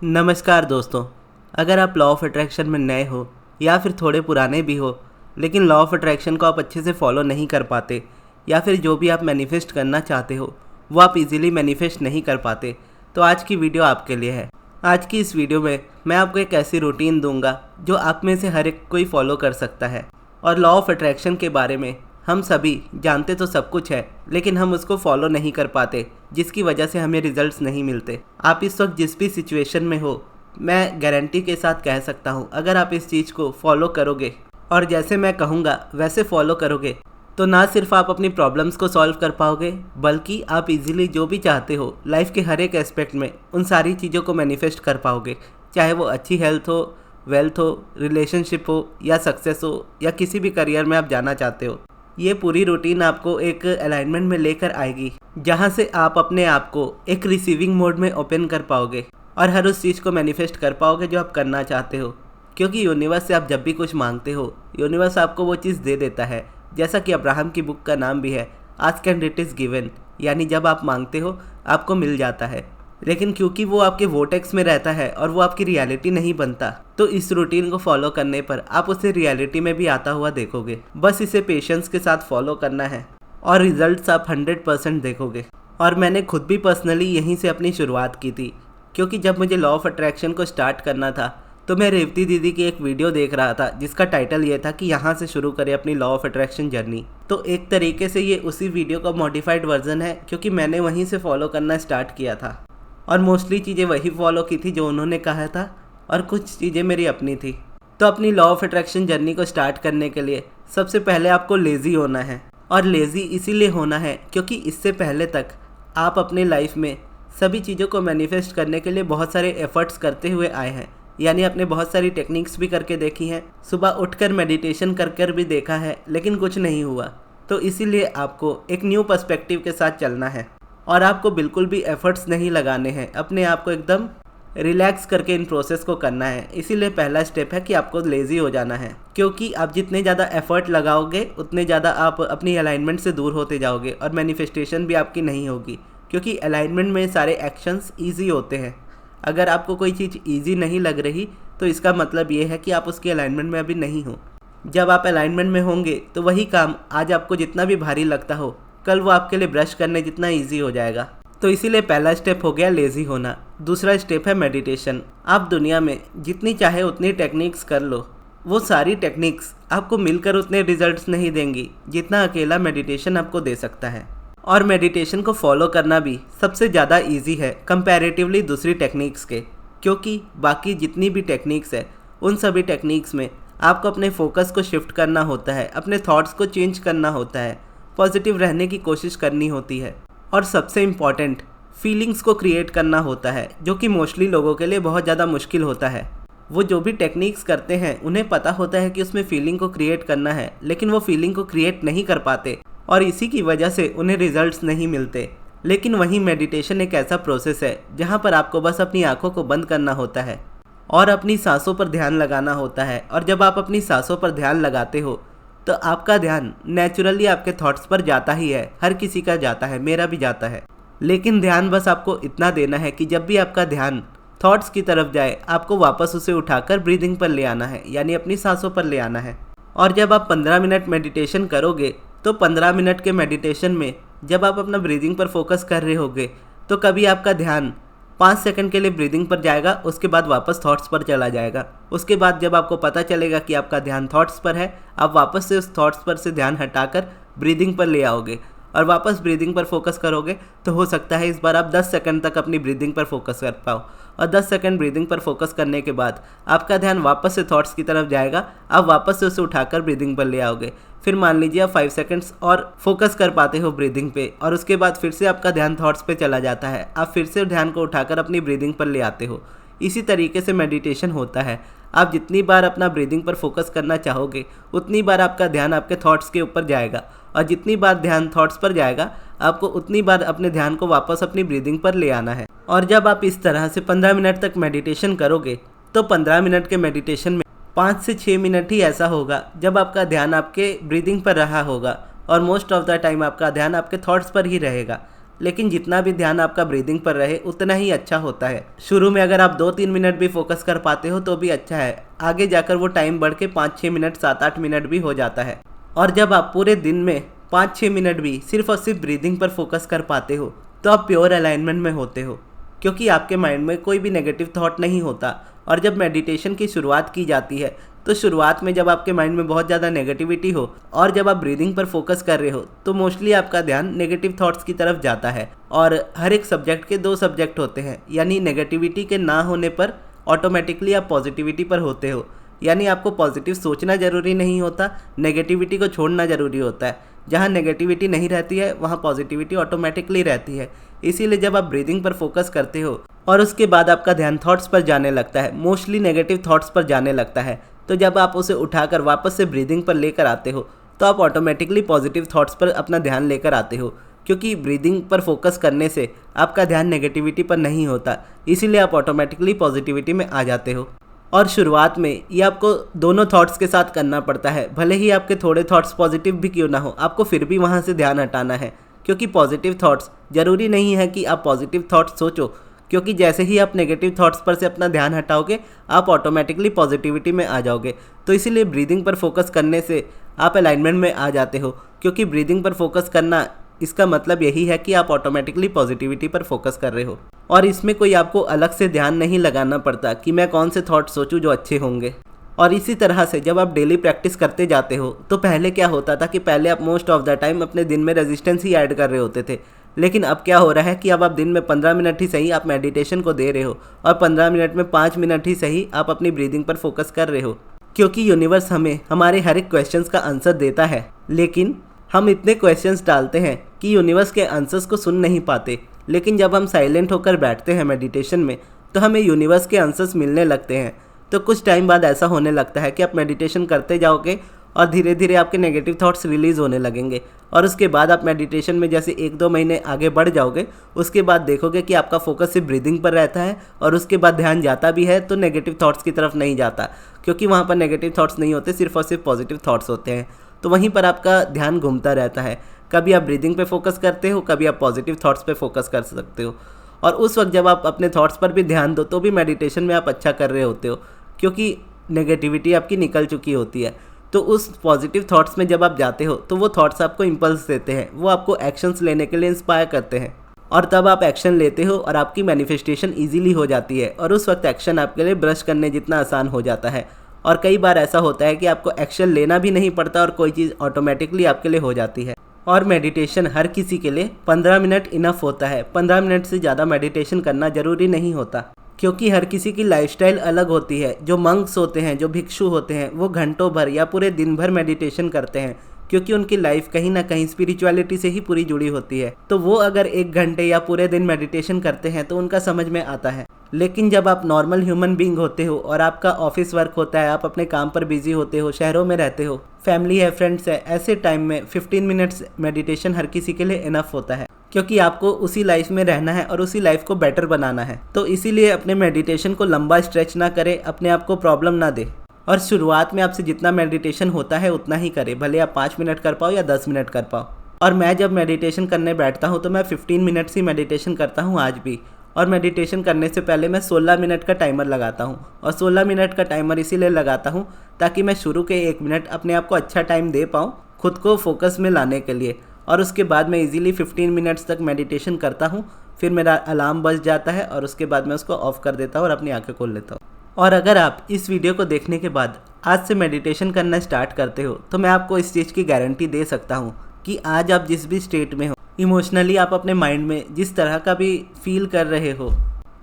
नमस्कार दोस्तों। अगर आप लॉ ऑफ अट्रैक्शन में नए हो या फिर थोड़े पुराने भी हो, लेकिन लॉ ऑफ अट्रैक्शन को आप अच्छे से फॉलो नहीं कर पाते, या फिर जो भी आप मैनिफेस्ट करना चाहते हो वो आप इजीली मैनिफेस्ट नहीं कर पाते, तो आज की वीडियो आपके लिए है। आज की इस वीडियो में मैं आपको एक ऐसी रूटीन दूंगा जो आप में से हर एक कोई फॉलो कर सकता है। और लॉ ऑफ अट्रैक्शन के बारे में हम सभी जानते तो सब कुछ है, लेकिन हम उसको फॉलो नहीं कर पाते, जिसकी वजह से हमें रिजल्ट्स नहीं मिलते। आप इस वक्त जिस भी सिचुएशन में हो, मैं गारंटी के साथ कह सकता हूँ, अगर आप इस चीज़ को फॉलो करोगे और जैसे मैं कहूँगा वैसे फॉलो करोगे, तो ना सिर्फ आप अपनी प्रॉब्लम्स को सॉल्व कर पाओगे, बल्कि आप इजीली जो भी चाहते हो लाइफ के हर एक एस्पेक्ट में उन सारी चीज़ों को मैनिफेस्ट कर पाओगे। चाहे वो अच्छी हेल्थ हो, वेल्थ हो, रिलेशनशिप हो, या सक्सेस हो, या किसी भी करियर में आप जाना चाहते हो। ये पूरी रूटीन आपको एक अलाइनमेंट में लेकर आएगी, जहाँ से आप अपने आप को एक रिसीविंग मोड में ओपन कर पाओगे और हर उस चीज़ को मैनिफेस्ट कर पाओगे जो आप करना चाहते हो। क्योंकि यूनिवर्स से आप जब भी कुछ मांगते हो, यूनिवर्स आपको वो चीज़ दे देता है। जैसा कि अब्राहम की बुक का नाम भी है, ask and it is given, यानी जब आप मांगते हो आपको मिल जाता है। लेकिन क्योंकि वो आपके वोटेक्स में रहता है और वो आपकी रियलिटी नहीं बनता, तो इस रूटीन को फॉलो करने पर आप उसे रियलिटी में भी आता हुआ देखोगे। बस इसे पेशेंस के साथ फॉलो करना है और रिजल्ट्स आप 100% देखोगे। और मैंने खुद भी पर्सनली यहीं से अपनी शुरुआत की थी, क्योंकि जब मुझे लॉ ऑफ अट्रैक्शन को स्टार्ट करना था तो मैं रेवती दीदी की एक वीडियो देख रहा था जिसका टाइटल ये था कि यहाँ से शुरू करें अपनी लॉ ऑफ अट्रैक्शन जर्नी। तो एक तरीके से ये उसी वीडियो का मॉडिफाइड वर्जन है, क्योंकि मैंने वहीं से फॉलो करना स्टार्ट किया था और मोस्टली चीज़ें वही फॉलो की थी जो उन्होंने कहा था, और कुछ चीज़ें मेरी अपनी थी। तो अपनी लॉ ऑफ अट्रैक्शन जर्नी को स्टार्ट करने के लिए सबसे पहले आपको लेज़ी होना है। और लेज़ी इसीलिए होना है क्योंकि इससे पहले तक आप अपने लाइफ में सभी चीज़ों को मैनिफेस्ट करने के लिए बहुत सारे एफर्ट्स करते हुए आए हैं, यानी आपने बहुत सारी टेक्निक्स भी करके देखी हैं, सुबह उठकर मेडिटेशन कर भी देखा है, लेकिन कुछ नहीं हुआ। तो इसीलिए आपको एक न्यू पर्सपेक्टिव के साथ चलना है और आपको बिल्कुल भी एफर्ट्स नहीं लगाने हैं, अपने आप को एकदम रिलैक्स करके इन प्रोसेस को करना है। इसीलिए पहला स्टेप है कि आपको लेज़ी हो जाना है, क्योंकि आप जितने ज़्यादा एफर्ट लगाओगे उतने ज़्यादा आप अपनी अलाइनमेंट से दूर होते जाओगे और मैनिफेस्टेशन भी आपकी नहीं होगी, क्योंकि अलाइनमेंट में सारे एक्शंस ईजी होते हैं। अगर आपको कोई चीज़ ईजी नहीं लग रही तो इसका मतलब ये है कि आप उसकी अलाइनमेंट में अभी नहीं हो। जब आप अलाइनमेंट में होंगे तो वही काम आज आपको जितना भी भारी लगता हो, कल वो आपके लिए ब्रश करने जितना ईजी हो जाएगा। तो इसीलिए पहला स्टेप हो गया लेज़ी होना। दूसरा स्टेप है मेडिटेशन। आप दुनिया में जितनी चाहे उतनी टेक्निक्स कर लो, वो सारी टेक्निक्स आपको मिलकर उतने रिजल्ट्स नहीं देंगी जितना अकेला मेडिटेशन आपको दे सकता है। और मेडिटेशन को फॉलो करना भी सबसे ज़्यादा इजी है कंपैरेटिवली दूसरी टेक्निक्स के, क्योंकि बाकी जितनी भी टेक्निक्स है उन सभी टेक्निक्स में आपको अपने फोकस को शिफ्ट करना होता है, अपने थॉट्स को चेंज करना होता है, पॉजिटिव रहने की कोशिश करनी होती है, और सबसे इम्पॉर्टेंट फीलिंग्स को क्रिएट करना होता है, जो कि मोस्टली लोगों के लिए बहुत ज़्यादा मुश्किल होता है। वो जो भी टेक्निक्स करते हैं उन्हें पता होता है कि उसमें फीलिंग को क्रिएट करना है, लेकिन वो फीलिंग को क्रिएट नहीं कर पाते और इसी की वजह से उन्हें रिजल्ट्स नहीं मिलते। लेकिन वहीं मेडिटेशन एक ऐसा प्रोसेस है जहाँ पर आपको बस अपनी आंखों को बंद करना होता है और अपनी सांसों पर ध्यान लगाना होता है। और जब आप अपनी सांसों पर ध्यान लगाते हो तो आपका ध्यान नेचुरली आपके थॉट्स पर जाता ही है, हर किसी का जाता है, मेरा भी जाता है। लेकिन ध्यान बस आपको इतना देना है कि जब भी आपका ध्यान थॉट्स की तरफ जाए, आपको वापस उसे उठाकर ब्रीदिंग पर ले आना है, यानी अपनी सांसों पर ले आना है। और जब आप 15 मिनट मेडिटेशन करोगे तो 15 मिनट के मेडिटेशन में जब आप अपना ब्रीदिंग पर फोकस कर रहे होगे तो कभी आपका ध्यान 5 सेकंड के लिए ब्रीदिंग पर जाएगा, उसके बाद वापस थॉट्स पर चला जाएगा। उसके बाद जब आपको पता चलेगा कि आपका ध्यान थॉट्स पर है, आप वापस से उस थॉट्स पर से ध्यान हटाकर ब्रीदिंग पर ले आओगे और वापस ब्रीदिंग पर फोकस करोगे। तो हो सकता है इस बार आप 10 सेकंड तक अपनी ब्रीदिंग पर फोकस कर पाओ, और 10 सेकंड ब्रीदिंग पर फोकस करने के बाद आपका ध्यान वापस से थॉट्स की तरफ जाएगा, आप वापस से उसे उठाकर ब्रीदिंग पर ले आओगे। फिर मान लीजिए आप 5 सेकंड्स और फोकस कर पाते हो ब्रीदिंग पे, और उसके बाद फिर से आपका ध्यान थॉट्स पे चला जाता है, आप फिर से ध्यान को उठाकर अपनी ब्रीदिंग पर ले आते हो। इसी तरीके से मेडिटेशन होता है। आप जितनी बार अपना ब्रीदिंग पर फोकस करना चाहोगे उतनी बार आपका ध्यान आपके थॉट्स के ऊपर जाएगा, और जितनी बार ध्यान थॉट्स पर जाएगा आपको उतनी बार अपने ध्यान को वापस अपनी ब्रीदिंग पर ले आना है। और जब आप इस तरह से 15 मिनट तक मेडिटेशन करोगे तो 15 मिनट के मेडिटेशन में 5 से 6 मिनट ही ऐसा होगा जब आपका ध्यान आपके ब्रीदिंग पर रहा होगा, और मोस्ट ऑफ द टाइम आपका ध्यान आपके थॉट्स पर ही रहेगा। लेकिन जितना भी ध्यान आपका ब्रीदिंग पर रहे उतना ही अच्छा होता है। शुरू में अगर आप 2-3 मिनट भी फोकस कर पाते हो तो भी अच्छा है, आगे जाकर वो टाइम बढ़ के 5-6 मिनट 7-8 मिनट भी हो जाता है। और जब आप पूरे दिन में 5-6 मिनट भी सिर्फ और सिर्फ ब्रीदिंग पर फोकस कर पाते हो तो आप प्योर अलाइनमेंट में होते हो, क्योंकि आपके माइंड में कोई भी नेगेटिव थॉट नहीं होता। और जब मेडिटेशन की शुरुआत की जाती है तो शुरुआत में जब आपके माइंड में बहुत ज़्यादा नेगेटिविटी हो और जब आप ब्रीदिंग पर फोकस कर रहे हो तो मोस्टली आपका ध्यान नेगेटिव थॉट्स की तरफ जाता है। और हर एक सब्जेक्ट के 2 सब्जेक्ट होते हैं, यानी नेगेटिविटी के ना होने पर ऑटोमेटिकली आप पॉजिटिविटी पर होते हो। यानी आपको पॉजिटिव सोचना ज़रूरी नहीं होता, नेगेटिविटी को छोड़ना ज़रूरी होता है। जहाँ नेगेटिविटी नहीं रहती है वहाँ पॉजिटिविटी ऑटोमेटिकली रहती है। इसीलिए जब आप ब्रीदिंग पर फोकस करते हो और उसके बाद आपका ध्यान थॉट्स पर जाने लगता है, मोस्टली नेगेटिव थॉट्स पर जाने लगता है, तो जब आप उसे उठाकर वापस से ब्रीदिंग पर लेकर आते हो तो आप ऑटोमेटिकली पॉजिटिव थॉट्स पर अपना ध्यान लेकर आते हो, क्योंकि ब्रीदिंग पर फोकस करने से आपका ध्यान नेगेटिविटी पर नहीं होता, इसीलिए आप ऑटोमेटिकली पॉजिटिविटी में आ जाते हो। और शुरुआत में ये आपको दोनों थॉट्स के साथ करना पड़ता है, भले ही आपके थोड़े थॉट्स पॉजिटिव भी क्यों ना हो, आपको फिर भी वहाँ से ध्यान हटाना है, क्योंकि पॉजिटिव थॉट्स ज़रूरी नहीं है कि आप पॉजिटिव थॉट्स सोचो, क्योंकि जैसे ही आप नेगेटिव थॉट्स पर से अपना ध्यान हटाओगे आप ऑटोमेटिकली पॉजिटिविटी में आ जाओगे। तो इसीलिए ब्रीदिंग पर फोकस करने से आप अलाइनमेंट में आ जाते हो, क्योंकि ब्रीदिंग पर फोकस करना इसका मतलब यही है कि आप ऑटोमेटिकली पॉजिटिविटी पर फोकस कर रहे हो। और इसमें कोई आपको अलग से ध्यान नहीं लगाना पड़ता कि मैं कौन से थॉट सोचूं जो अच्छे होंगे। और इसी तरह से जब आप डेली प्रैक्टिस करते जाते हो तो पहले क्या होता था कि पहले आप मोस्ट ऑफ द टाइम अपने दिन में रेजिस्टेंस ही ऐड कर रहे होते थे, लेकिन अब क्या हो रहा है कि अब आप दिन में 15 मिनट ही सही आप मेडिटेशन को दे रहे हो और 15 मिनट में 5 मिनट ही सही आप अपनी ब्रीदिंग पर फोकस कर रहे हो। क्योंकि यूनिवर्स हमें हमारे हर एक क्वेश्चंस का आंसर देता है, लेकिन हम इतने क्वेश्चंस डालते हैं कि यूनिवर्स के आंसर्स को सुन नहीं पाते। लेकिन जब हम साइलेंट होकर बैठते हैं मेडिटेशन में तो हमें यूनिवर्स के आंसर्स मिलने लगते हैं। तो कुछ टाइम बाद ऐसा होने लगता है कि आप मेडिटेशन करते जाओगे और धीरे धीरे आपके नेगेटिव थॉट्स रिलीज़ होने लगेंगे, और उसके बाद आप मेडिटेशन में जैसे 1-2 महीने आगे बढ़ जाओगे उसके बाद देखोगे कि आपका फोकस सिर्फ ब्रीदिंग पर रहता है, और उसके बाद ध्यान जाता भी है तो नेगेटिव थॉट्स की तरफ नहीं जाता, क्योंकि वहाँ पर नेगेटिव थॉट्स नहीं होते, सिर्फ और सिर्फ पॉजिटिव थॉट्स होते हैं। तो वहीं पर आपका ध्यान घूमता रहता है, कभी आप ब्रीदिंग पे फोकस करते हो, कभी आप पॉजिटिव थॉट्स पे फोकस कर सकते हो। और उस वक्त जब आप अपने थॉट्स पर भी ध्यान दो तो भी मेडिटेशन में आप अच्छा कर रहे होते हो, क्योंकि नेगेटिविटी आपकी निकल चुकी होती है। तो उस पॉजिटिव थॉट्स में जब आप जाते हो तो वो थॉट्स आपको इम्पल्स देते हैं, वो आपको एक्शंस लेने के लिए इंस्पायर करते हैं, और तब आप एक्शन लेते हो और आपकी मैनिफेस्टेशन ईजिली हो जाती है, और उस वक्त एक्शन आपके लिए ब्रश करने जितना आसान हो जाता है। और कई बार ऐसा होता है कि आपको एक्शन लेना भी नहीं पड़ता और कोई चीज़ ऑटोमेटिकली आपके लिए हो जाती है। और मेडिटेशन हर किसी के लिए 15 मिनट इनफ होता है, 15 मिनट से ज़्यादा मेडिटेशन करना ज़रूरी नहीं होता, क्योंकि हर किसी की लाइफस्टाइल अलग होती है। जो मंक्स होते हैं, जो भिक्षु होते हैं, वो घंटों भर या पूरे दिन भर मेडिटेशन करते हैं, क्योंकि उनकी लाइफ कहीं ना कहीं स्पिरिचुअलिटी से ही पूरी जुड़ी होती है। तो वो अगर 1 घंटे या पूरे दिन मेडिटेशन करते हैं तो उनका समझ में आता है। लेकिन जब आप नॉर्मल ह्यूमन बीइंग होते हो और आपका ऑफिस वर्क होता है, आप अपने काम पर बिजी होते हो, शहरों में रहते हो, फैमिली है, फ्रेंड्स है, ऐसे टाइम में 15 मिनट्स मेडिटेशन हर किसी के लिए इनफ होता है, क्योंकि आपको उसी लाइफ में रहना है और उसी लाइफ को बेटर बनाना है। तो इसीलिए अपने मेडिटेशन को लंबा स्ट्रेच ना करें, अपने आप को प्रॉब्लम ना दे, और शुरुआत में आपसे जितना मेडिटेशन होता है उतना ही करें, भले आप 5 मिनट कर पाओ या 10 मिनट कर पाओ। और मैं जब मेडिटेशन करने बैठता हूँ तो मैं 15 मिनट्स ही मेडिटेशन करता हूँ आज भी। और मेडिटेशन करने से पहले मैं 16 मिनट का टाइमर लगाता हूँ, और 16 मिनट का टाइमर इसीलिए लगाता हूँ ताकि मैं शुरू के 1 मिनट अपने आप को अच्छा टाइम दे पाऊँ खुद को फोकस में लाने के लिए, और उसके बाद मैं इजीली 15 मिनट्स तक मेडिटेशन करता हूँ। फिर मेरा अलार्म बज जाता है और उसके बाद मैं उसको ऑफ कर देता हूँ और अपनी आंखें खोल लेता हूँ। और अगर आप इस वीडियो को देखने के बाद आज से मेडिटेशन करना स्टार्ट करते हो तो मैं आपको इस चीज़ की गारंटी दे सकता हूँ कि आज आप जिस भी स्टेट में हो, इमोशनली आप अपने माइंड में जिस तरह का भी फील कर रहे हो,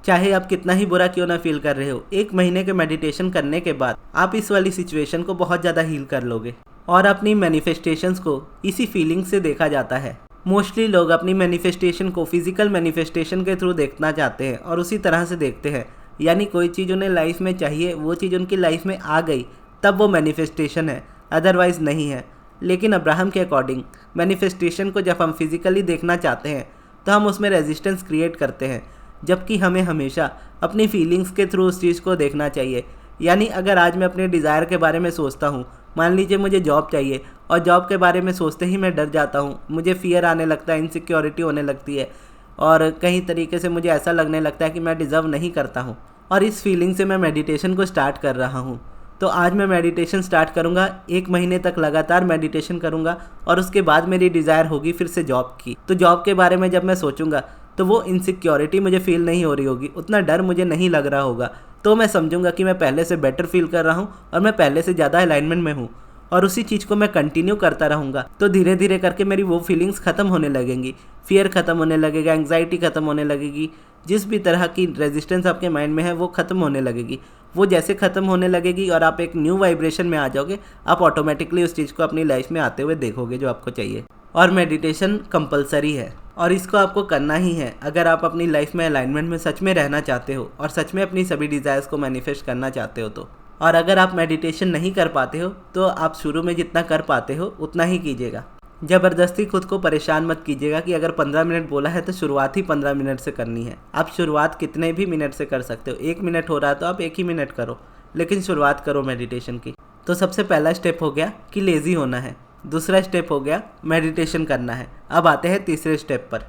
चाहे आप कितना ही बुरा क्यों ना फील कर रहे हो, 1 महीने के मेडिटेशन करने के बाद आप इस वाली सिचुएशन को बहुत ज़्यादा हील कर लोगे। और अपनी मैनिफेस्टेशंस को इसी फीलिंग से देखा जाता है। मोस्टली लोग अपनी मैनिफेस्टेशन को फिजिकल मैनिफेस्टेशन के थ्रू देखना चाहते हैं और उसी तरह से देखते हैं, यानी कोई चीज़ उन्हें लाइफ में चाहिए, वो चीज़ उनकी लाइफ में आ गई तब वो मैनिफेस्टेशन है, अदरवाइज़ नहीं है। लेकिन अब्राहम के अकॉर्डिंग मैनिफेस्टेशन को जब हम फिज़िकली देखना चाहते हैं तो हम उसमें रेजिस्टेंस क्रिएट करते हैं, जबकि हमें हमेशा अपनी फीलिंग्स के थ्रू उस चीज़ को देखना चाहिए। यानी अगर आज मैं अपने डिज़ायर के बारे में सोचता हूँ, मान लीजिए मुझे जॉब चाहिए और जॉब के बारे में सोचते ही मैं डर जाता हूँ, मुझे फियर आने लगता है, इनसिक्योरिटी होने लगती है, और कहीं तरीके से मुझे ऐसा लगने लगता है कि मैं डिज़र्व नहीं करता हूँ। और इस फीलिंग से मैं मेडिटेशन को स्टार्ट कर रहा हूँ। तो आज मैं मेडिटेशन स्टार्ट करूँगा, 1 महीने तक लगातार मेडिटेशन करूँगा और उसके बाद मेरी डिज़ायर होगी फिर से जॉब की। तो जॉब के बारे में जब मैं सोचूंगा तो वो इनसिक्योरिटी मुझे फील नहीं हो रही होगी, उतना डर मुझे नहीं लग रहा होगा। तो मैं समझूंगा कि मैं पहले से बेटर फील कर रहा हूँ और मैं पहले से ज़्यादा अलाइनमेंट में हूँ और उसी चीज़ को मैं कंटिन्यू करता रहूँगा। तो धीरे धीरे करके मेरी वो फीलिंग्स ख़त्म होने लगेंगी, फियर ख़त्म होने लगेगा, एंग्जाइटी ख़त्म होने लगेगी, जिस भी तरह की रेजिस्टेंस आपके माइंड में है वो ख़त्म होने लगेगी। वो जैसे ख़त्म होने लगेगी और आप एक न्यू वाइब्रेशन में आ जाओगे, आप ऑटोमेटिकली उस चीज़ को अपनी लाइफ में आते हुए देखोगे जो आपको चाहिए। और मेडिटेशन कंपलसरी है और इसको आपको करना ही है अगर आप अपनी लाइफ में अलाइनमेंट में सच में रहना चाहते हो और सच में अपनी सभी डिज़ायर्स को मैनिफेस्ट करना चाहते हो तो। और अगर आप मेडिटेशन नहीं कर पाते हो तो आप शुरू में जितना कर पाते हो उतना ही कीजिएगा। ज़बरदस्ती खुद को परेशान मत कीजिएगा कि अगर 15 मिनट बोला है तो शुरुआत ही 15 मिनट से करनी है। आप शुरुआत कितने भी मिनट से कर सकते हो, 1 मिनट हो रहा है तो आप 1 ही मिनट करो, लेकिन शुरुआत करो मेडिटेशन की। तो सबसे पहला स्टेप हो गया कि लेज़ी होना है, दूसरा स्टेप हो गया मेडिटेशन करना है। अब आते हैं तीसरे स्टेप पर,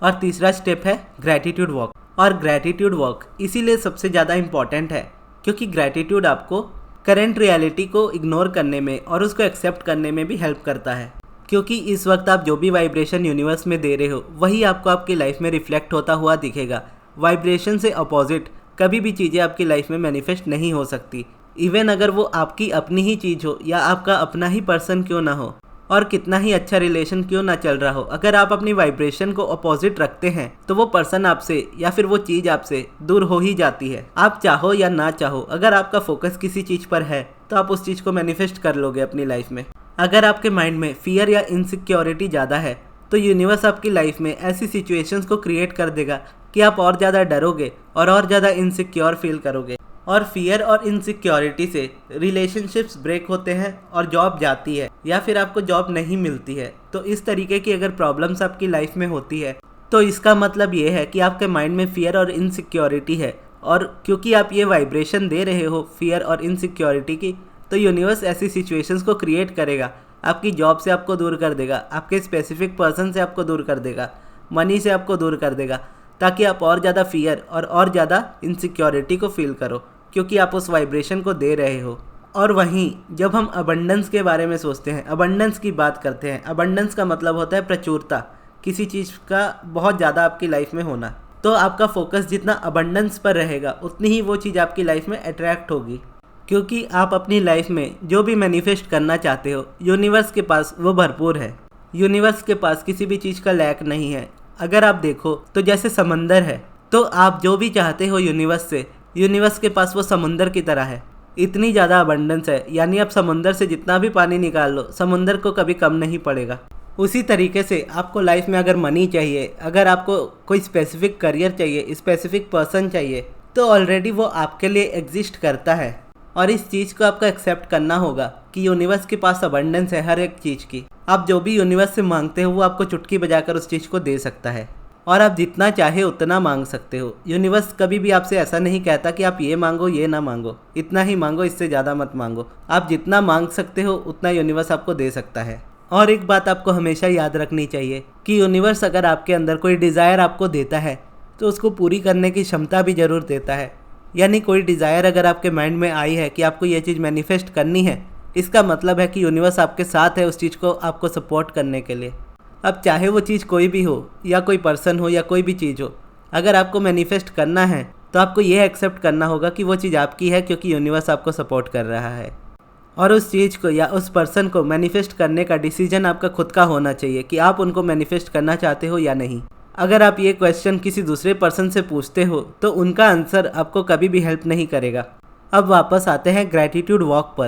और तीसरा स्टेप है ग्रैटिट्यूड वॉक। और ग्रैटिट्यूड वॉक इसीलिए सबसे ज़्यादा इम्पॉर्टेंट है क्योंकि ग्रैटिट्यूड आपको करेंट रियलिटी को इग्नोर करने में और उसको एक्सेप्ट करने में भी हेल्प करता है। क्योंकि इस वक्त आप जो भी वाइब्रेशन यूनिवर्स में दे रहे हो वही आपको आपकी लाइफ में रिफ्लेक्ट होता हुआ दिखेगा। वाइब्रेशन से अपोजिट कभी भी चीज़ें आपकी लाइफ में मैनिफेस्ट नहीं हो सकती, इवन अगर वो आपकी अपनी ही चीज़ हो या आपका अपना ही पर्सन क्यों ना हो और कितना ही अच्छा रिलेशन क्यों ना चल रहा हो। अगर आप अपनी वाइब्रेशन को अपोजिट रखते हैं तो वो पर्सन आपसे या फिर वो चीज़ आपसे दूर हो ही जाती है। आप चाहो या ना चाहो, अगर आपका फोकस किसी चीज़ पर है तो आप उस चीज़ को मैनिफेस्ट कर लोगे अपनी लाइफ में। अगर आपके माइंड में फियर या इनसिक्योरिटी ज़्यादा है तो यूनिवर्स आपकी लाइफ में ऐसी सिचुएशंस को क्रिएट कर देगा कि आप और ज़्यादा डरोगे और ज़्यादा इनसिक्योर फील करोगे। और फियर और इनसिक्योरिटी से रिलेशनशिप्स ब्रेक होते हैं और जॉब जाती है या फिर आपको जॉब नहीं मिलती है। तो इस तरीके की अगर प्रॉब्लम्स आपकी लाइफ में होती है तो इसका मतलब ये है कि आपके माइंड में फियर और इनसिक्योरिटी है, और क्योंकि आप ये वाइब्रेशन दे रहे हो फियर और इनसिक्योरिटी की, तो यूनिवर्स ऐसी सिचुएशंस को क्रिएट करेगा। आपकी जॉब से आपको दूर कर देगा, आपके स्पेसिफिक पर्सन से आपको दूर कर देगा, मनी से आपको दूर कर देगा, ताकि आप और ज़्यादा फियर और ज़्यादा इनसिक्योरिटी को फील करो क्योंकि आप उस वाइब्रेशन को दे रहे हो। और वहीं जब हम अबंडेंस के बारे में सोचते हैं, अबंडेंस की बात करते हैं, अबंडेंस का मतलब होता है प्रचुरता, किसी चीज़ का बहुत ज़्यादा आपकी लाइफ में होना। तो आपका फोकस जितना अबंडेंस पर रहेगा उतनी ही वो चीज़ आपकी लाइफ में अट्रैक्ट होगी, क्योंकि आप अपनी लाइफ में जो भी मैनिफेस्ट करना चाहते हो यूनिवर्स के पास वो भरपूर है। यूनिवर्स के पास किसी भी चीज़ का लैक नहीं है। अगर आप देखो तो जैसे समंदर है, तो आप जो भी चाहते हो यूनिवर्स से, यूनिवर्स के पास वो समुंदर की तरह है, इतनी ज़्यादा अबंडेंस है। यानी आप समुंदर से जितना भी पानी निकाल लो समुंदर को कभी कम नहीं पड़ेगा। उसी तरीके से आपको लाइफ में अगर मनी चाहिए, अगर आपको कोई स्पेसिफिक करियर चाहिए, स्पेसिफिक पर्सन चाहिए, तो ऑलरेडी वो आपके लिए एग्जिस्ट करता है। और इस चीज़ को आपको एक्सेप्ट करना होगा कि यूनिवर्स के पास अबंडेंस है हर एक चीज़ की। आप जो भी यूनिवर्स से मांगते हो वो आपको चुटकी बजाकर उस चीज़ को दे सकता है, और आप जितना चाहे उतना मांग सकते हो। यूनिवर्स कभी भी आपसे ऐसा नहीं कहता कि आप ये मांगो ये ना मांगो, इतना ही मांगो, इससे ज़्यादा मत मांगो। आप जितना मांग सकते हो उतना यूनिवर्स आपको दे सकता है। और एक बात आपको हमेशा याद रखनी चाहिए कि यूनिवर्स अगर आपके अंदर कोई डिज़ायर आपको देता है तो उसको पूरी करने की क्षमता भी ज़रूर देता है। यानी कोई डिज़ायर अगर आपके माइंड में आई है कि आपको ये चीज़ मैनिफेस्ट करनी है, इसका मतलब है कि यूनिवर्स आपके साथ है उस चीज़ को आपको सपोर्ट करने के लिए। अब चाहे वो चीज़ कोई भी हो या कोई पर्सन हो या कोई भी चीज़ हो, अगर आपको मैनिफेस्ट करना है तो आपको ये एक्सेप्ट करना होगा कि वो चीज़ आपकी है क्योंकि यूनिवर्स आपको सपोर्ट कर रहा है। और उस चीज़ को या उस पर्सन को मैनिफेस्ट करने का डिसीजन आपका खुद का होना चाहिए कि आप उनको मैनिफेस्ट करना चाहते हो या नहीं। अगर आप ये क्वेश्चन किसी दूसरे पर्सन से पूछते हो तो उनका आंसर आपको कभी भी हेल्प नहीं करेगा। अब वापस आते हैं ग्रैटिट्यूड वॉक पर,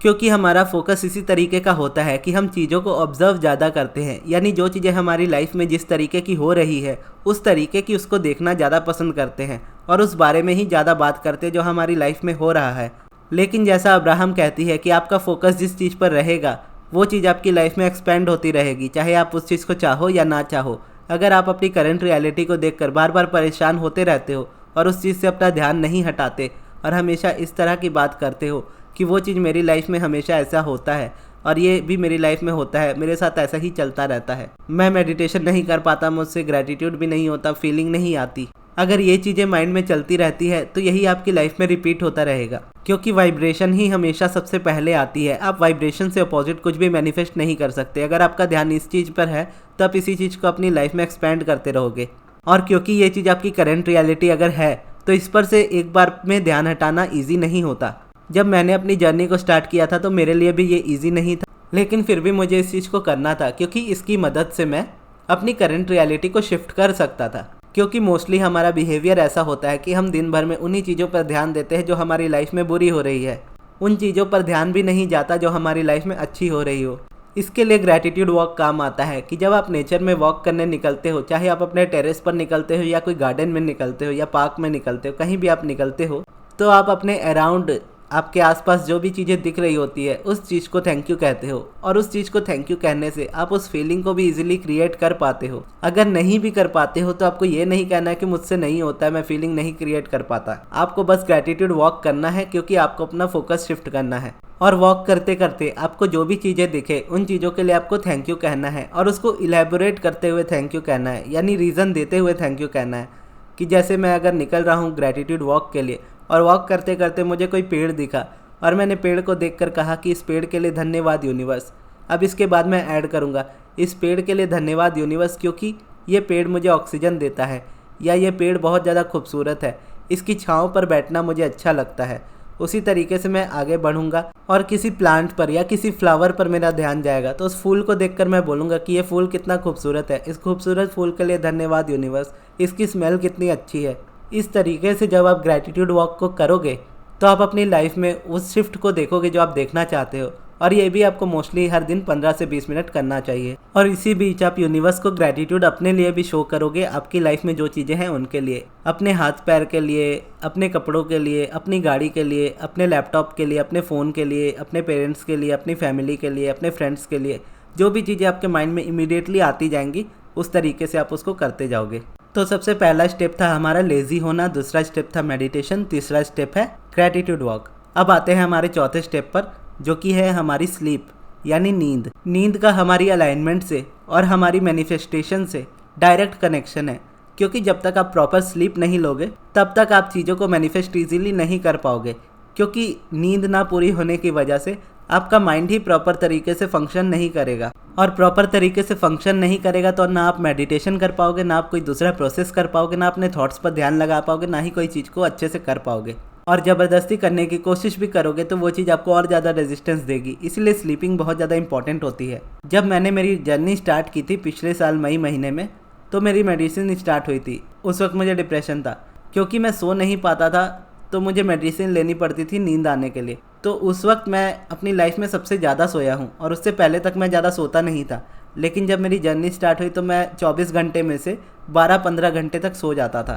क्योंकि हमारा फोकस इसी तरीके का होता है कि हम चीज़ों को ऑब्जर्व ज़्यादा करते हैं। यानी जो चीज़ें हमारी लाइफ में जिस तरीके की हो रही है उस तरीके की उसको देखना ज़्यादा पसंद करते हैं और उस बारे में ही ज़्यादा बात करते हैं जो हमारी लाइफ में हो रहा है। लेकिन जैसा अब्राहम कहती है कि आपका फोकस जिस चीज़ पर रहेगा वो चीज़ आपकी लाइफ में एक्सपेंड होती रहेगी, चाहे आप उस चीज़ को चाहो या ना चाहो। अगर आप अपनी करंट रियलिटी को देखकर बार बार परेशान होते रहते हो और उस चीज़ से अपना ध्यान नहीं हटाते और हमेशा इस तरह की बात करते हो कि वो चीज़ मेरी लाइफ में हमेशा ऐसा होता है और ये भी मेरी लाइफ में होता है, मेरे साथ ऐसा ही चलता रहता है। मैं मेडिटेशन नहीं कर पाता, मुझसे ग्रैटिट्यूड भी नहीं होता, फीलिंग नहीं आती। अगर ये चीज़ें माइंड में चलती रहती है तो यही आपकी लाइफ में रिपीट होता रहेगा, क्योंकि वाइब्रेशन ही हमेशा सबसे पहले आती है। आप वाइब्रेशन से अपोजिट कुछ भी मैनिफेस्ट नहीं कर सकते। अगर आपका ध्यान इस चीज़ पर है तो आप इसी चीज़ को अपनी लाइफ में एक्सपेंड करते रहोगे। और क्योंकि ये चीज़ आपकी करंट रियलिटी अगर है तो इस पर से एक बार में ध्यान हटाना ईजी नहीं होता। जब मैंने अपनी जर्नी को स्टार्ट किया था तो मेरे लिए भी ये ईजी नहीं था, लेकिन फिर भी मुझे इस चीज़ को करना था, क्योंकि इसकी मदद से मैं अपनी करंट रियलिटी को शिफ्ट कर सकता था। क्योंकि मोस्टली हमारा बिहेवियर ऐसा होता है कि हम दिन भर में उन्हीं चीज़ों पर ध्यान देते हैं जो हमारी लाइफ में बुरी हो रही है, उन चीज़ों पर ध्यान भी नहीं जाता जो हमारी लाइफ में अच्छी हो रही हो। इसके लिए ग्रैटिट्यूड वॉक काम आता है कि जब आप नेचर में वॉक करने निकलते हो, चाहे आप अपने टेरेस पर निकलते हो या कोई गार्डन में निकलते हो या पार्क में निकलते हो, कहीं भी आप निकलते हो, तो आप अपने अराउंड, आपके आसपास जो भी चीज़ें दिख रही होती है उस चीज़ को थैंक यू कहते हो। और उस चीज़ को थैंक यू कहने से आप उस फीलिंग को भी इजीली क्रिएट कर पाते हो। अगर नहीं भी कर पाते हो तो आपको ये नहीं कहना है कि मुझसे नहीं होता है, मैं फीलिंग नहीं क्रिएट कर पाता। आपको बस ग्रैटिट्यूड वॉक करना है, क्योंकि आपको अपना फोकस शिफ्ट करना है। और वॉक करते करते आपको जो भी चीज़ें दिखे उन चीज़ों के लिए आपको थैंक यू कहना है, और उसको इलेबोरेट करते हुए थैंक यू कहना है, यानी रीज़न देते हुए थैंक यू कहना है। कि जैसे मैं अगर निकल रहा हूँ ग्रैटिट्यूड वॉक के लिए और वॉक करते करते मुझे कोई पेड़ दिखा और मैंने पेड़ को देखकर कहा कि इस पेड़ के लिए धन्यवाद यूनिवर्स। अब इसके बाद मैं ऐड करूँगा, इस पेड़ के लिए धन्यवाद यूनिवर्स, क्योंकि ये पेड़ मुझे ऑक्सीजन देता है, या ये पेड़ बहुत ज़्यादा खूबसूरत है, इसकी छाँव पर बैठना मुझे अच्छा लगता है। उसी तरीके से मैं आगे बढ़ूंगा और किसी प्लांट पर या किसी फ्लावर पर मेरा ध्यान जाएगा तो उस फूल को देखकर मैं बोलूँगा कि ये फूल कितना खूबसूरत है, इस खूबसूरत फूल के लिए धन्यवाद यूनिवर्स, इसकी स्मेल कितनी अच्छी है। इस तरीके से जब आप ग्रैटिट्यूड वॉक को करोगे तो आप अपनी लाइफ में उस शिफ्ट को देखोगे जो आप देखना चाहते हो। और ये भी आपको मोस्टली हर दिन 15 से 20 मिनट करना चाहिए। और इसी बीच आप यूनिवर्स को ग्रैटिट्यूड अपने लिए भी शो करोगे, आपकी लाइफ में जो चीज़ें हैं उनके लिए, अपने हाथ पैर के लिए, अपने कपड़ों के लिए, अपनी गाड़ी के लिए, अपने लैपटॉप के लिए, अपने फ़ोन के लिए, अपने पेरेंट्स के लिए, अपनी फैमिली के लिए, अपने फ्रेंड्स के लिए, जो भी चीज़ें आपके माइंड में इमीडिएटली आती जाएंगी उस तरीके से आप उसको करते जाओगे। तो सबसे पहला स्टेप था हमारा लेज़ी होना, दूसरा स्टेप था मेडिटेशन, तीसरा स्टेप है ग्रैटिट्यूड वॉक। अब आते हैं हमारे चौथे स्टेप पर, जो कि है हमारी स्लीप, यानी नींद। नींद का हमारी अलाइनमेंट से और हमारी मैनिफेस्टेशन से डायरेक्ट कनेक्शन है, क्योंकि जब तक आप प्रॉपर स्लीप नहीं लोगे तब तक आप चीज़ों को मैनिफेस्ट ईजीली नहीं कर पाओगे, क्योंकि नींद ना पूरी होने की वजह से आपका माइंड ही प्रॉपर तरीके से फंक्शन नहीं करेगा। और प्रॉपर तरीके से फंक्शन नहीं करेगा तो ना आप मेडिटेशन कर पाओगे, ना आप कोई दूसरा प्रोसेस कर पाओगे, ना अपने थॉट्स पर ध्यान लगा पाओगे, ना ही कोई चीज़ को अच्छे से कर पाओगे। और ज़बरदस्ती करने की कोशिश भी करोगे तो वो चीज़ आपको और ज़्यादा रेजिस्टेंस देगी। इसलिए स्लीपिंग बहुत ज़्यादा इंपॉर्टेंट होती है। जब मैंने मेरी जर्नी स्टार्ट की थी पिछले साल मई महीने में, तो मेरी मेडिसिन स्टार्ट हुई थी। उस वक्त मुझे डिप्रेशन था, क्योंकि मैं सो नहीं पाता था, तो मुझे मेडिसिन लेनी पड़ती थी नींद आने के लिए। तो उस वक्त मैं अपनी लाइफ में सबसे ज़्यादा सोया हूँ, और उससे पहले तक मैं ज़्यादा सोता नहीं था। लेकिन जब मेरी जर्नी स्टार्ट हुई तो मैं 24 घंटे में से 12-15 घंटे तक सो जाता था,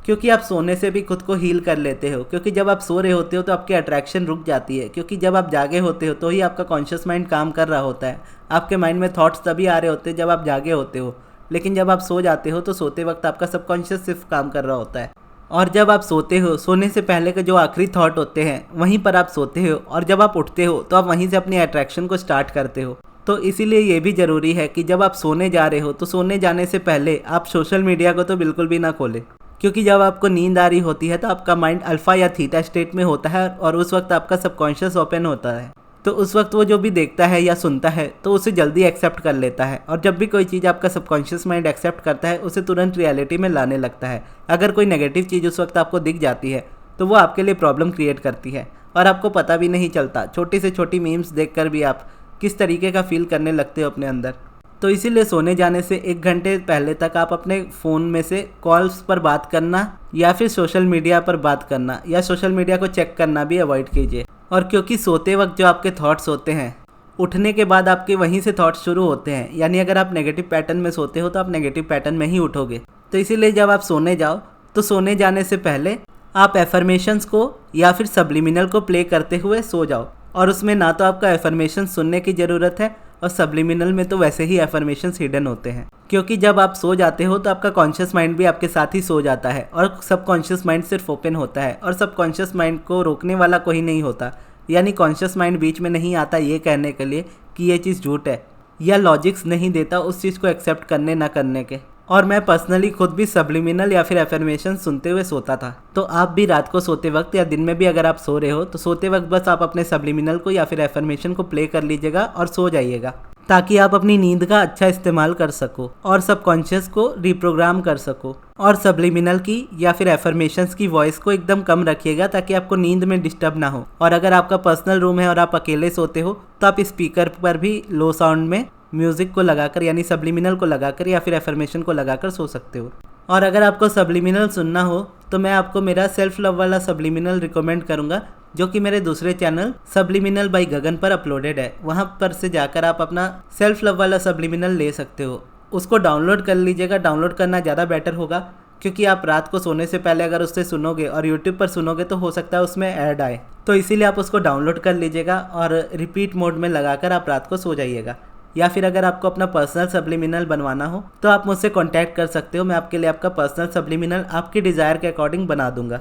क्योंकि आप सोने से भी खुद को हील कर लेते हो। क्योंकि जब आप सो रहे होते हो तो आपकी अट्रैक्शन रुक जाती है, क्योंकि जब आप जागे होते हो तो ही आपका कॉन्शियस माइंड काम कर रहा होता है। आपके माइंड में थॉट्स तभी आ रहे होते हैं जब आप जागे होते हो, लेकिन जब आप सो जाते हो तो सोते वक्त आपका सबकॉन्शियस सिर्फ काम कर रहा होता है। और जब आप सोते हो, सोने से पहले के जो आखिरी थॉट होते हैं वहीं पर आप सोते हो, और जब आप उठते हो तो आप वहीं से अपनी अट्रैक्शन को स्टार्ट करते हो। तो इसीलिए ये भी ज़रूरी है कि जब आप सोने जा रहे हो तो सोने जाने से पहले आप सोशल मीडिया को तो बिल्कुल भी ना खोलें, क्योंकि जब आपको नींद आ रही होती है तो आपका माइंड अल्फ़ा या थीटा स्टेट में होता है, और उस वक्त आपका सबकॉन्शियस ओपन होता है। तो उस वक्त वो जो भी देखता है या सुनता है तो उसे जल्दी एक्सेप्ट कर लेता है, और जब भी कोई चीज़ आपका सबकॉन्शियस माइंड एक्सेप्ट करता है उसे तुरंत रियलिटी में लाने लगता है। अगर कोई नेगेटिव चीज़ उस वक्त आपको दिख जाती है तो वो आपके लिए प्रॉब्लम क्रिएट करती है, और आपको पता भी नहीं चलता। छोटी से छोटी मीम्स देखकर भी आप किस तरीके का फील करने लगते हो अपने अंदर। तो इसीलिए सोने जाने से 1 घंटे पहले तक आप अपने फ़ोन में से कॉल्स पर बात करना या फिर सोशल मीडिया पर बात करना या सोशल मीडिया को चेक करना भी अवॉइड कीजिए। और क्योंकि सोते वक्त जो आपके थॉट्स होते हैं, उठने के बाद आपके वहीं से थॉट्स शुरू होते हैं, यानी अगर आप नेगेटिव पैटर्न में सोते हो तो आप नेगेटिव पैटर्न में ही उठोगे। तो इसीलिए जब आप सोने जाओ तो सोने जाने से पहले आप एफर्मेशंस को या फिर सब्लिमिनल को प्ले करते हुए सो जाओ। और उसमें ना तो आपका एफर्मेशन सुनने की ज़रूरत है, और सब्लिमिनल में तो वैसे ही एफर्मेशंस हिडन होते हैं, क्योंकि जब आप सो जाते हो तो आपका कॉन्शियस माइंड भी आपके साथ ही सो जाता है, और सबकॉन्शियस माइंड सिर्फ ओपन होता है, और सबकॉन्शियस माइंड को रोकने वाला कोई नहीं होता। यानी कॉन्शियस माइंड बीच में नहीं आता ये कहने के लिए कि ये चीज़ झूठ है, या लॉजिक्स नहीं देता उस चीज़ को एक्सेप्ट करने ना करने के। और मैं पर्सनली खुद भी सब्लिमिनल या फिर एफर्मेशन सुनते हुए सोता था। तो आप भी रात को सोते वक्त या दिन में भी अगर आप सो रहे हो तो सोते वक्त बस आप अपने सब्लिमिनल को या फिर एफर्मेशन को प्ले कर लीजिएगा और सो जाइएगा, ताकि आप अपनी नींद का अच्छा इस्तेमाल कर सको और सबकॉन्शियस को रिप्रोग्राम कर सको। और सब्लिमिनल की या फिर एफर्मेशंस की वॉइस को एकदम कम रखिएगा ताकि आपको नींद में डिस्टर्ब ना हो। और अगर आपका पर्सनल रूम है और आप अकेले सोते हो तो आप स्पीकर पर भी लो साउंड में म्यूज़िक को लगाकर यानी सब्लिमिनल को लगाकर या फिर एफर्मेशन को लगाकर सो सकते हो। और अगर आपको सब्लिमिनल सुनना हो तो मैं आपको मेरा सेल्फ लव वाला सब्लिमिनल रिकमेंड करूँगा, जो कि मेरे दूसरे चैनल सब्लिमिनल बाय गगन पर अपलोडेड है। वहाँ पर से जाकर आप अपना सेल्फ लव वाला सब्लिमिनल ले सकते हो। उसको डाउनलोड कर लीजिएगा, डाउनलोड करना ज़्यादा बेटर होगा, क्योंकि आप रात को सोने से पहले अगर उससे सुनोगे और यूट्यूब पर सुनोगे तो हो सकता है उसमें ऐड आए, तो इसीलिए आप उसको डाउनलोड कर लीजिएगा और रिपीट मोड में लगाकर आप रात को सो जाइएगा। या फिर अगर आपको अपना पर्सनल सब्लिमिनल बनवाना हो तो आप मुझसे कांटेक्ट कर सकते हो, मैं आपके लिए आपका पर्सनल सब्लिमिनल आपकी डिज़ायर के अकॉर्डिंग बना दूंगा।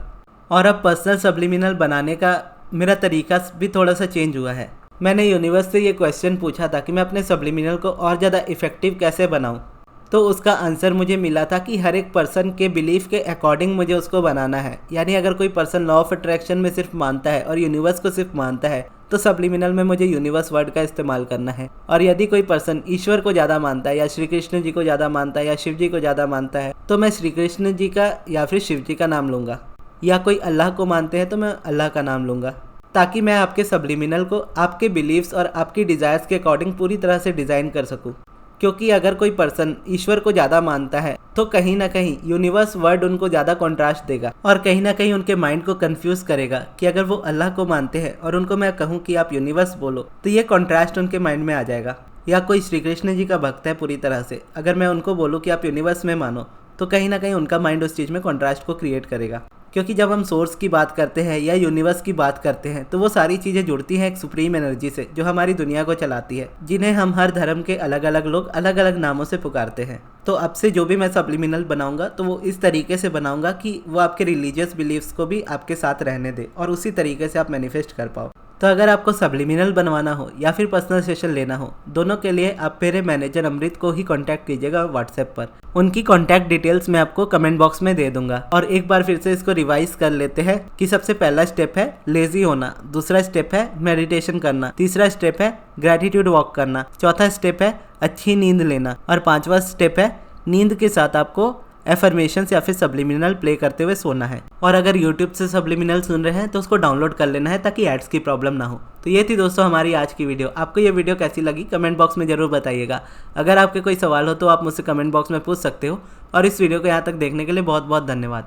और अब पर्सनल सब्लिमिनल बनाने का मेरा तरीका भी थोड़ा सा चेंज हुआ है। मैंने यूनिवर्स से ये क्वेश्चन पूछा था कि मैं अपने सब्लिमिनल को और ज़्यादा इफ़ेक्टिव कैसे बनाऊं, तो उसका आंसर मुझे मिला था कि हर एक पर्सन के बिलीफ के अकॉर्डिंग मुझे उसको बनाना है। यानी अगर कोई पर्सन लॉ ऑफ अट्रैक्शन में सिर्फ मानता है और यूनिवर्स को सिर्फ मानता है तो सब्लिमिनल में मुझे यूनिवर्स वर्ड का इस्तेमाल करना है। और यदि कोई पर्सन ईश्वर को ज़्यादा मानता है या श्री कृष्ण जी को ज़्यादा मानता है या शिव जी को ज़्यादा मानता है तो मैं श्री कृष्ण जी का या फिर शिव जी का नाम लूँगा। या कोई अल्लाह को मानते हैं तो मैं अल्लाह का नाम लूँगा, ताकि मैं आपके सब्लिमिनल को आपके बिलीव्स और आपकी डिज़ायर्स के अकॉर्डिंग पूरी तरह से डिज़ाइन कर सकूँ। क्योंकि अगर कोई पर्सन ईश्वर को ज़्यादा मानता है तो कहीं ना कहीं यूनिवर्स वर्ड उनको ज़्यादा कॉन्ट्रास्ट देगा और कहीं ना कहीं उनके माइंड को कंफ्यूज करेगा कि अगर वो अल्लाह को मानते हैं और उनको मैं कहूँ कि आप यूनिवर्स बोलो तो ये कॉन्ट्रास्ट उनके माइंड में आ जाएगा। या कोई श्री कृष्ण जी का भक्त है पूरी तरह से, अगर मैं उनको बोलूँ कि आप यूनिवर्स में मानो तो कहीं ना कहीं उनका माइंड उस चीज़ में कॉन्ट्रास्ट को क्रिएट करेगा। क्योंकि जब हम सोर्स की बात करते हैं या यूनिवर्स की बात करते हैं तो वो सारी चीज़ें जुड़ती हैं एक सुप्रीम एनर्जी से जो हमारी दुनिया को चलाती है, जिन्हें हम हर धर्म के अलग अलग लोग अलग अलग नामों से पुकारते हैं। तो अब से जो भी मैं सब्लिमिनल बनाऊंगा तो वो इस तरीके से बनाऊंगा कि वो आपके रिलीजियस बिलीव्स को भी आपके साथ रहने दे और उसी तरीके से आप मैनिफेस्ट कर पाओ। तो अगर आपको सब्लिमिनल बनवाना हो या फिर पर्सनल सेशन लेना हो, दोनों के लिए आप मेरे मैनेजर अमृत को ही कांटेक्ट कीजिएगा व्हाट्सएप पर। उनकी कांटेक्ट डिटेल्स मैं आपको कमेंट बॉक्स में दे दूंगा। और एक बार फिर से इसको रिवाइज कर लेते हैं कि सबसे पहला स्टेप है लेजी होना, दूसरा स्टेप है मेडिटेशन करना, तीसरा स्टेप है ग्रैटिट्यूड वॉक करना, चौथा स्टेप है अच्छी नींद लेना और पांचवा स्टेप है नींद के साथ आपको एफर्मेशंस या फिर सब्लिमिनल प्ले करते हुए सोना है। और अगर यूट्यूब से सब्लिमिनल सुन रहे हैं तो उसको डाउनलोड कर लेना है ताकि एड्स की प्रॉब्लम ना हो। तो ये थी दोस्तों हमारी आज की वीडियो। आपको ये वीडियो कैसी लगी कमेंट बॉक्स में ज़रूर बताइएगा। अगर आपके कोई सवाल हो तो आप मुझसे कमेंट बॉक्स में पूछ सकते हो। और इस वीडियो को यहाँ तक देखने के लिए बहुत बहुत धन्यवाद।